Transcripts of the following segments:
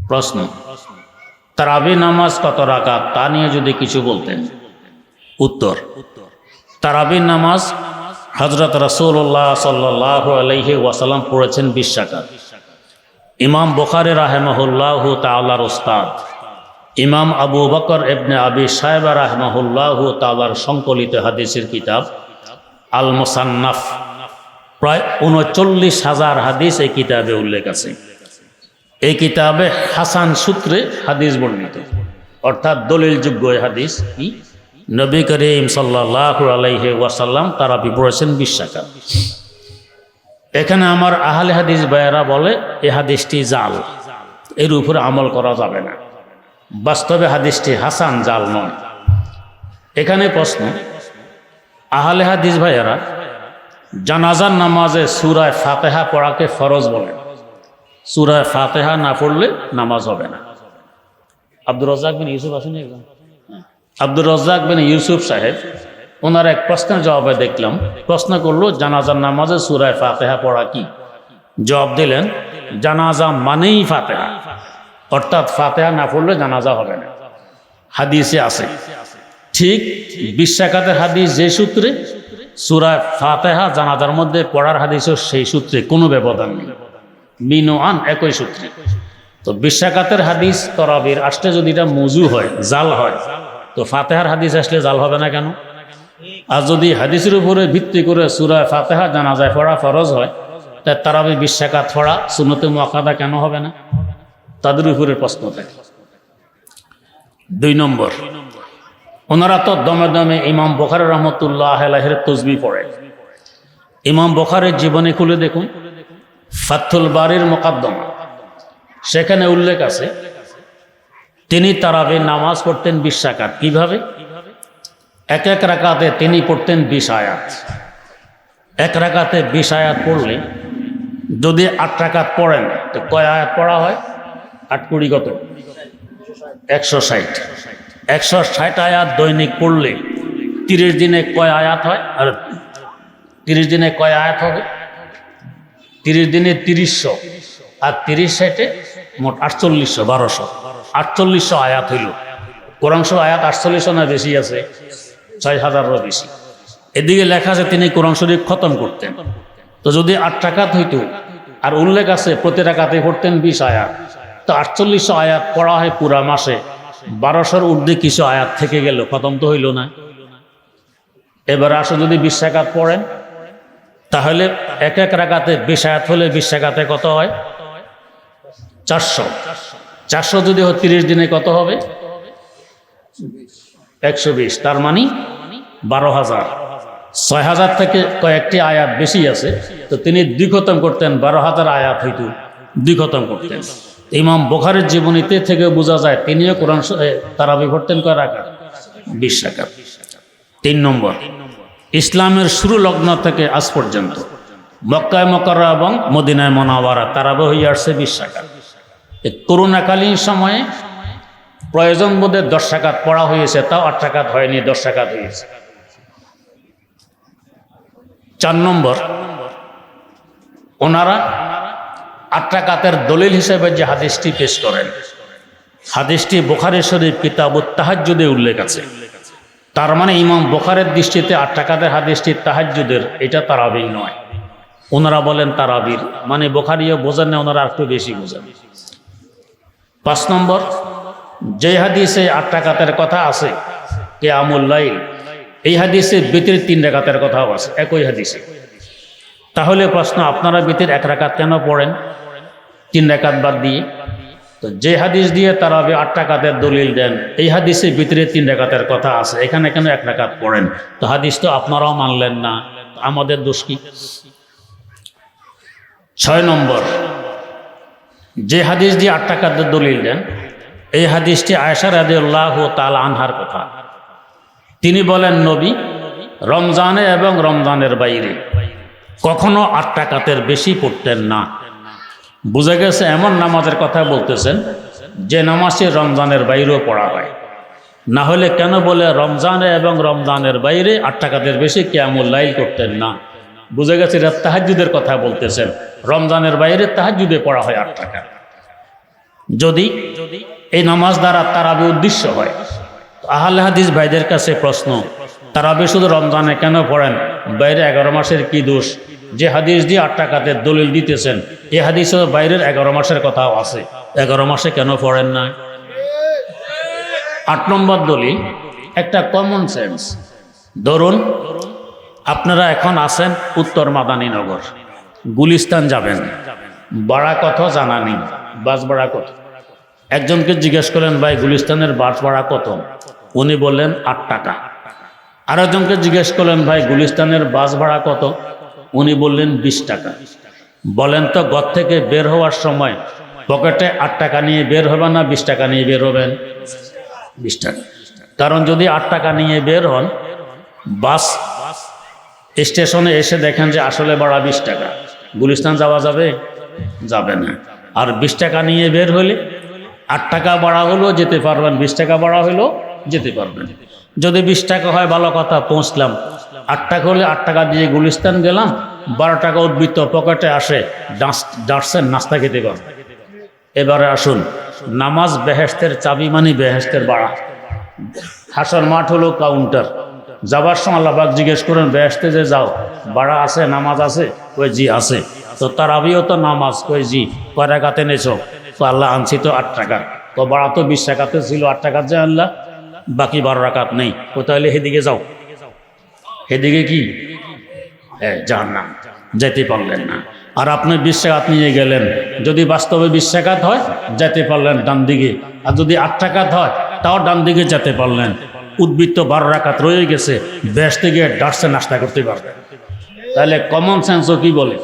প্রশ্ন, তারাবি নামাজ কত রাকাত তা নিয়ে যদি কিছু বলতেন। উত্তর, তারাবি নামাজ হযরত রাসূলুল্লাহ সাল্লাল্লাহু আলাইহি ওয়াসাল্লাম পড়েছেন 20 রাকাত। ইমাম বুখারী রাহিমাহুল্লাহু তাআলার উস্তাদ ইমাম আবু বকর ইবনে আবি শায়বা রাহিমাহুল্লাহু তাআলার সংকলিত হাদিসের কিতাব আল মুসান্নাফ প্রায় 39,000 হাদিস এই কিতাবে উল্লেখ আছে। এই কিতাবে হাসান সূত্রে হাদিস বর্ণিত, অর্থাৎ দলিলযোগ্য হাদিস কি নবী করিম সাল্লাল্লাহু আলাইহি ওয়াসাল্লাম তারাবি পড়েছেন 20 রাকাত। এখানে আমার আহলে হাদিস ভাইয়েরা বলে এই হাদিসটি জাল, এর উপরে আমল করা যাবে না। বাস্তবে হাদিসটি হাসান, জাল নয়। এখানে প্রশ্ন, আহলে হাদিস ভাইয়েরা জানাজার নামাজে সূরা ফাতিহা পড়াকে ফরজ বলেন। সূরা ফাতিহা না পড়লে নামাজ হবে না। আব্দুর রাজ্জাক বিন ইউসুফ আসেন একজন, আব্দুর রাজ্জাক বিন ইউসুফ সাহেব ওনার এক প্রশ্নের জবাবে দেখলাম, প্রশ্ন করলো জানাজার নামাজে সূরা ফাতিহা পড়া কি? জবাব দিলেন, জানাজা মানেই ফাতিহা, অর্থাৎ ফাতিহা না পড়লে জানাজা হবে না। হাদিসে আছে ঠিক 20 রাকাতের হাদিস যে সূত্রে, সূরা ফাতিহা জানাজার মধ্যে পড়ার হাদিসও সেই সূত্রে, কোনো ব্যবধান নেই, মিনুআন একই সূত্রে। তো 20 রাকাতের হাদিস তারাবির আসলে যদি এটা মওযু হয়, জাল হয়, তো ফাতিহার হাদিস আসলে জাল হবে না কেন? আর যদি হাদিসের উপরে ভিত্তি করে সূরা ফাতিহা জানাজায় পড়া ফরজ হয়, তাই তারাবি 20 রাকাত পড়া সুন্নতে মুআক্কাদা কেন হবে না? তাদের উপরে প্রশ্ন থাকে। 2 নম্বর, ওনারা তো দমে দমে ইমাম বুখারী রহমতুল্লাহ আলাইহির তাসবিহ পড়ে। ইমাম বুখারীর জীবনী খুলে দেখুন, ফাথুল বারির মুকাদ্দমা, সেখানে উল্লেখ আছে তিনি তারাবি নামাজ পড়তেন 20 রাকাত। কিভাবে? এক এক রাকাতে তিনি পড়তেন 20 আয়াত। এক রাকাতে 20 আয়াত পড়লে যদি 8 রাকাত পড়েন তো কয় আয়াত পড়া হয়? 8 কুড়ি কত? 160। 160 আয়াত দৈনিক পড়লে 30 দিনে কয় আয়াত হয়? আর 30 দিনে কয় আয়াত হবে? 30 দিনে 3000, আর 30 মোট 4800, 1200, 4800 আয়াত হইল। কোরআন শরীফ আয়াত 4800 না বেশি আছে? 6000-এরও বেশি। এদিকে লেখা আছে তিনি কোরআন শরীফ খতম করতেন। তো যদি 8 রাকাত হইতো, আর উল্লেখ আছে প্রতি রাকাতে পড়তেন 20 আয়াত, তো 4800 আয়াত পড়া হয় পুরা মাসে, 1200-এর ঊর্ধ্বে কিছু আয়াত থেকে গেল, খতম তো হইল না। এবার আসো যদি 20 রাকাত পড়েন, তাহলে এক এক রাকাতে 20 আয়াত হলে 20 রাকাতে কত হয়? 400। 400 যদি 30 দিনে কত হবে? 120। তার মানে 12,000। 6,000 থেকে কয়েকটি আয়াত বেশি আছে, তো তিনি 2 খতম করতেন, 12,000 আয়াত হইতো 2 খতম করতেন। ইমাম বুখারীর জীবনীতে থেকে বোঝা যায় তিনিও কোরআন তারাবি পড়তেন কয় রাকাত? 20 রাকাত। 3 নম্বর, ইসলামের শুরু লগ্ন থেকে আজ পর্যন্ত মক্কায় মুকাররমা এবং মদিনায় মুনাওয়ারা তারাবি হয়ে আসছে 20 রাকাত। করোনাকালীন সময়ে প্রয়োজন বোধে 10 রাকাত পড়া হয়েছে, তাও 8 রাকাত হয়নি, 10 রাকাত হয়েছে। 4 নম্বর, ওনারা 8 রাকাতের দলিল হিসেবে যে হাদিসটি পেশ করেন, হাদিসটি বুখারী শরীফ কিতাবুত তাহাজ্জুদে উল্লেখ আছে। তার মানে ইমাম বুখারীর দৃষ্টিতে 8 রাকাতের হাদিসটি তাহাজ্জুদের, এটা তারাবি নয়। ওনারা বলেন তারাবির, মানে বুখারীও বোঝেন না, ওনারা একটু বেশি বোঝেন। 5 নম্বর, যে হাদিসে 8 রাকাতের কথা আছে কিয়ামুল লাইল, এই হাদিসে বিতির 3 রাকাতের কথাও আছে একই হাদিসে। তাহলে প্রশ্ন, আপনারা বিতির 1 রাকাত কেন পড়েন 3 রাকাত বাদ দিয়ে? তো যে হাদিস দিয়ে তারাবি 8 রাকাতের দলিল দেন, এই হাদিসে বিতিরে 3 রাকাতের কথা আছে, এখানে কেন 1 রাকাত পড়েন? তো হাদিস তো আপনারাও মানলেন না, আমাদের দোষ কি? 6 নম্বর, যে হাদিস দিয়ে 8 রাকাতের দলিল দেন, এই হাদিসটি আয়েশা রাদিয়াল্লাহু তাআলা আনহার কথা। তিনি বলেন নবী রমজানে এবং রমজানের বাইরে কখনো 8 রাকাতের বেশি পড়তেন না। বুঝা গেছে এমন নামাজের কথা বলতেছেন যে নামাজে রমজানের বাইরেও পড়া হয়। না হলে কেন বলে রমজানে এবং রমজানের বাইরে 8 রাকাতের বেশি কিয়ামুল লাইল করতেন না? বুঝা গেছে এটা তাহাজ্জুদের কথা বলতেছেন, রমজানের বাইরে তাহাজ্জুদে পড়া হয় 8 রাকাত। যদি এই নামাজ দ্বারা তারাবি উদ্দেশ্য হয়, আহলে হাদিস ভাইদের কাছে প্রশ্ন, তারাবি শুধু রমজানে কেন পড়েন? বাইরে 11 মাসের কি দোষ? যে হাদিস দিয়ে 8 টাকাতের দলিল দিতেছেন, এই হাদিসে বাইরের 11 মাসের কথাও আছে, 11 মাসে কেন পড়েন না? 8 নম্বর দলিল, একটা কমন সেন্স। ধরুন আপনারা এখন আছেন উত্তর মাদানীনগর, গুলিস্তান যাবেন, ভাড়া কত জানা নেই, বাস ভাড়া কত? একজনকে জিজ্ঞেস করলেন, ভাই গুলিস্তানের বাস ভাড়া কত? উনি বললেন 8 টাকা। আরেকজনকে জিজ্ঞেস করলেন, ভাই গুলিস্তানের বাস ভাড়া কত? উনি বললেন 20 টাকা। বলেন তো, ঘর থেকে বের হওয়ার সময় পকেটে 8 টাকা নিয়ে বের হবেন না 20 টাকা নিয়ে বের হবেন? 20 টাকা। কারণ যদি 8 টাকা নিয়ে বের হন, বাস স্টেশনে এসে দেখেন যে আসলে ভাড়া 20 টাকা, গুলিস্তান যাওয়া যাবে? যাবে না। আর 20 টাকা নিয়ে বের হলে 8 টাকা ভাড়া হলেও যেতে পারবেন, 20 টাকা ভাড়া হলেও যেতে পারবেন। যদি 20 টাকা হয় ভালো কথা, পৌঁছলাম। 8 টাকা হলে 8 টাকা দিয়ে গুলিস্তান গেলাম, 12 টাকা উদ্বৃত্ত পকেটে আসে, ডাঁটছেন, নাস্তা খেতে পারবেন। এবারে আসুন, নামাজ বেহেশতের চাবি, মানে বেহেশতের ভাড়া। হাসর মাঠ হলো কাউন্টার। যাবার সময় আল্লাহ পাক জিজ্ঞেস করেন, বেহেশতে যে যাও ভাড়া আছে, নামাজ আছে? কই জি আছে। তো তারাবিও তো নামাজ? কই জি। কয় রাকাত এনেছো? তো আল্লাহ আনছি তো 8 টাকা। তো ভাড়া তো 20 টাকাতে ছিল, 8 টাকা যে আল্লাহ, বাকি 12 রাকাত নেই। ও তাহলে সেদিকে যাও। সেদিকে কি? জাহান্নাম, যেতে পারলেন না। আর আপনি 20 টাকাত নিয়ে গেলেন, যদি বাস্তবে 20 টাকাত হয় যেতে পারলেন ডান দিকে, আর যদি 8 টাকাত হয় তাও ডান দিকে যেতে পারলেন। উদ্বৃত্ত 12 রাকাত রয়ে গেছে, বেহেশতে গিয়ে ডাঁটছে নাস্তা করতে পারবেন। তাহলে কমন সেন্সও কি বলে?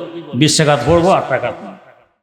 20 টাকাত পড়বো, 8 টাকাত